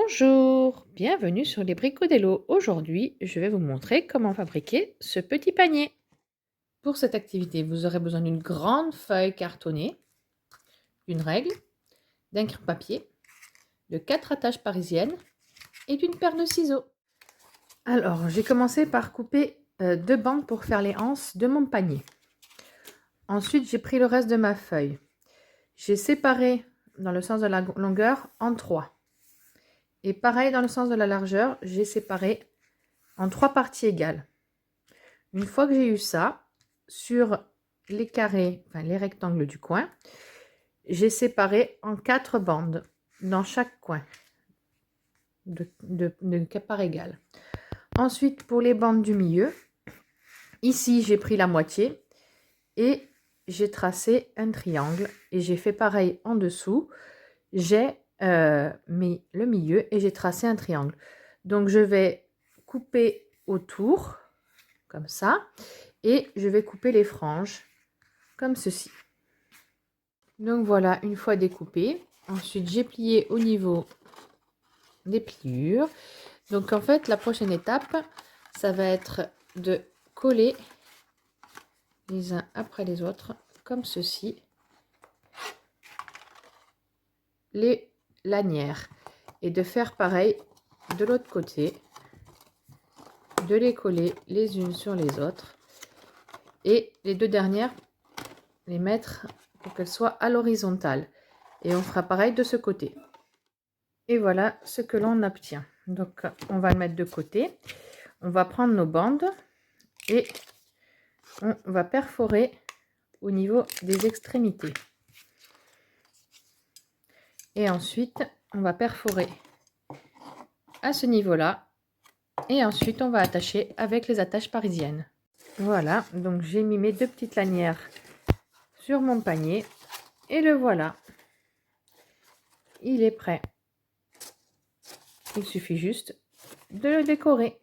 Bonjour, bienvenue sur les Bricodello. Aujourd'hui, je vais vous montrer comment fabriquer ce petit panier. Pour cette activité, vous aurez besoin d'une grande feuille cartonnée, d'une règle, d'un crayon-papier, de 4 attaches parisiennes et d'une paire de ciseaux. Alors, j'ai commencé par couper 2 bandes pour faire les anses de mon panier. Ensuite, j'ai pris le reste de ma feuille. J'ai séparé dans le sens de la longueur en 3. Et pareil, dans le sens de la largeur, j'ai séparé en 3 parties égales. Une fois que j'ai eu ça, sur les carrés, enfin les rectangles du coin, j'ai séparé en 4 bandes dans chaque coin, de part égale. Ensuite, pour les bandes du milieu, ici j'ai pris la moitié et j'ai tracé un triangle et j'ai fait pareil en dessous. J'ai mis le milieu et j'ai tracé un triangle. Donc je vais couper autour comme ça et je vais couper les franges comme ceci. Donc voilà, une fois découpé, ensuite j'ai plié au niveau des pliures. Donc en fait la prochaine étape, ça va être de coller les uns après les autres comme ceci les lanières et de faire pareil de l'autre côté, de les coller les unes sur les autres et les deux dernières les mettre pour qu'elles soient à l'horizontale, et on fera pareil de ce côté. Et voilà ce que l'on obtient. Donc on va le mettre de côté, on va prendre nos bandes et on va perforer au niveau des extrémités, et ensuite on va perforer à ce niveau là, et ensuite on va attacher avec les attaches parisiennes. Voilà, donc j'ai mis mes 2 petites lanières sur mon panier et le voilà, il est prêt. Il suffit juste de le décorer.